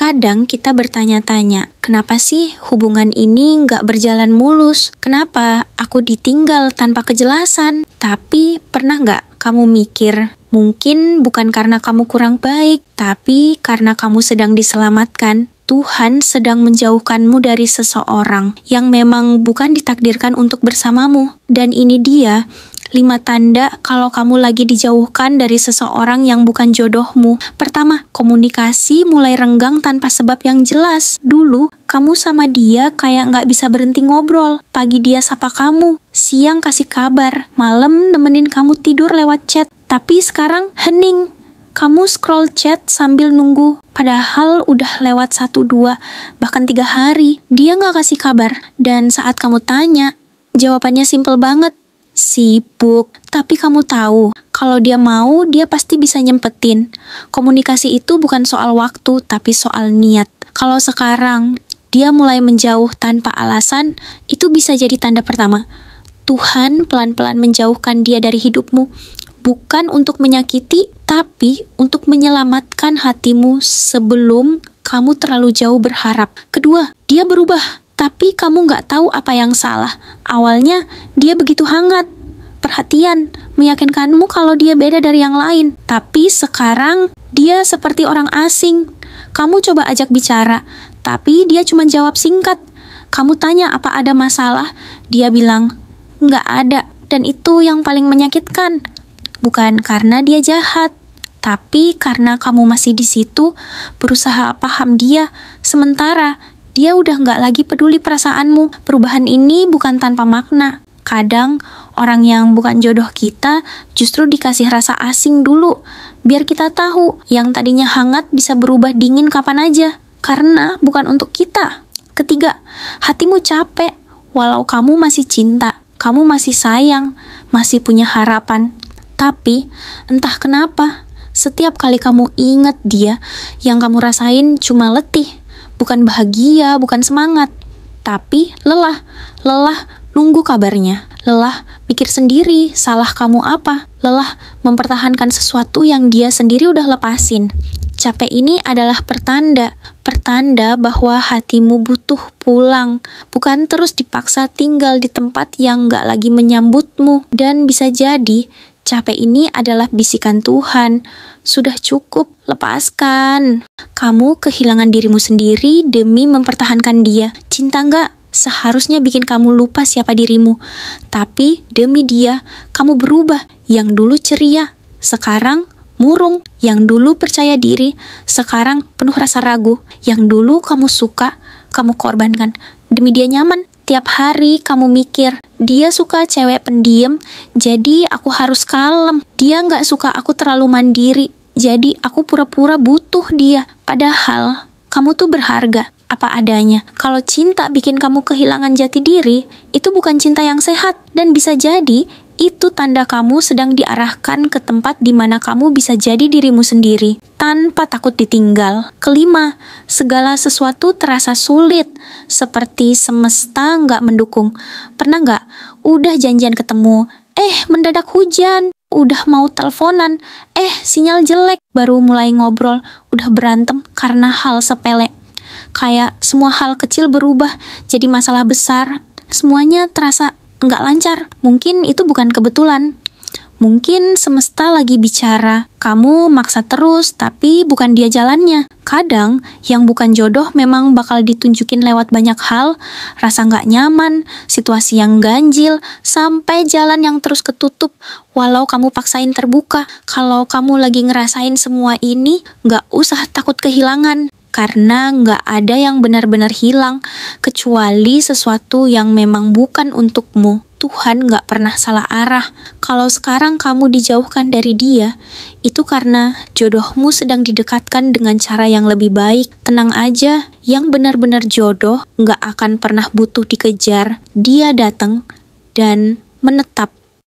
Kadang kita bertanya-tanya, kenapa sih hubungan ini nggak berjalan mulus? Kenapa aku ditinggal tanpa kejelasan? Tapi pernah nggak kamu mikir, mungkin bukan karena kamu kurang baik, tapi karena kamu sedang diselamatkan. Tuhan sedang menjauhkanmu dari seseorang yang memang bukan ditakdirkan untuk bersamamu. Dan ini dia 5 tanda kalau kamu lagi dijauhkan dari seseorang yang bukan jodohmu. Pertama, komunikasi mulai renggang tanpa sebab yang jelas. Dulu, kamu sama dia kayak nggak bisa berhenti ngobrol. Pagi dia sapa kamu, siang kasih kabar, malam nemenin kamu tidur lewat chat. Tapi sekarang hening. Kamu scroll chat sambil nunggu, padahal udah lewat 1, 2, bahkan 3 hari. Dia nggak kasih kabar. Dan saat kamu tanya, jawabannya simple banget. Sibuk, tapi kamu tahu, kalau dia mau, dia pasti bisa nyempetin. Komunikasi itu bukan soal waktu, tapi soal niat. Kalau sekarang, dia mulai menjauh tanpa alasan, itu bisa jadi tanda pertama. Tuhan pelan-pelan menjauhkan dia dari hidupmu. Bukan untuk menyakiti, tapi untuk menyelamatkan hatimu sebelum kamu terlalu jauh berharap. Kedua, dia berubah, tapi kamu nggak tahu apa yang salah. Awalnya, dia begitu hangat, perhatian, meyakinkanmu kalau dia beda dari yang lain. Tapi sekarang, dia seperti orang asing. Kamu coba ajak bicara, tapi dia cuma jawab singkat. Kamu tanya apa ada masalah, dia bilang, nggak ada. Dan itu yang paling menyakitkan. Bukan karena dia jahat, tapi karena kamu masih di situ, berusaha paham dia. Sementara, dia udah nggak lagi peduli perasaanmu. Perubahan ini bukan tanpa makna. Kadang, orang yang bukan jodoh kita justru dikasih rasa asing dulu, biar kita tahu yang tadinya hangat bisa berubah dingin kapan aja, karena bukan untuk kita. Ketiga, hatimu capek, walau kamu masih cinta, kamu masih sayang, masih punya harapan. Tapi, entah kenapa, setiap kali kamu ingat dia, yang kamu rasain cuma letih, bukan bahagia, bukan semangat, tapi lelah. Lelah nunggu kabarnya, lelah mikir sendiri salah kamu apa, lelah mempertahankan sesuatu yang dia sendiri udah lepasin. Capek ini adalah pertanda bahwa hatimu butuh pulang, bukan terus dipaksa tinggal di tempat yang gak lagi menyambutmu. Dan bisa jadi, capek ini adalah bisikan Tuhan, sudah cukup, lepaskan. Kamu kehilangan dirimu sendiri demi mempertahankan dia. Cinta nggak seharusnya bikin kamu lupa siapa dirimu. Tapi demi dia, kamu berubah. Yang dulu ceria, sekarang murung. Yang dulu percaya diri, sekarang penuh rasa ragu. Yang dulu kamu suka, kamu korbankan. Demi dia nyaman. Tiap hari kamu mikir, dia suka cewek pendiam, jadi aku harus kalem. Dia nggak suka aku terlalu mandiri, jadi aku pura-pura butuh dia. Padahal, kamu tuh berharga, apa adanya. Kalau cinta bikin kamu kehilangan jati diri, itu bukan cinta yang sehat. Dan bisa jadi, itu tanda kamu sedang diarahkan ke tempat di mana kamu bisa jadi dirimu sendiri, tanpa takut ditinggal. Kelima, segala sesuatu terasa sulit, seperti semesta nggak mendukung. Pernah nggak? Udah janjian ketemu, mendadak hujan. Udah mau teleponan, sinyal jelek. Baru mulai ngobrol, udah berantem karena hal sepele. Kayak semua hal kecil berubah jadi masalah besar. Semuanya terasa nggak lancar. Mungkin itu bukan kebetulan. Mungkin semesta lagi bicara. Kamu maksa terus, tapi bukan dia jalannya. Kadang, yang bukan jodoh memang bakal ditunjukin lewat banyak hal. Rasa nggak nyaman, situasi yang ganjil, sampai jalan yang terus ketutup. Walau kamu paksain terbuka. Kalau kamu lagi ngerasain semua ini, nggak usah takut kehilangan. Karena nggak ada yang benar-benar hilang, kecuali sesuatu yang memang bukan untukmu. Tuhan nggak pernah salah arah. Kalau sekarang kamu dijauhkan dari dia, itu karena jodohmu sedang didekatkan dengan cara yang lebih baik. Tenang aja, yang benar-benar jodoh nggak akan pernah butuh dikejar. Dia datang dan menetap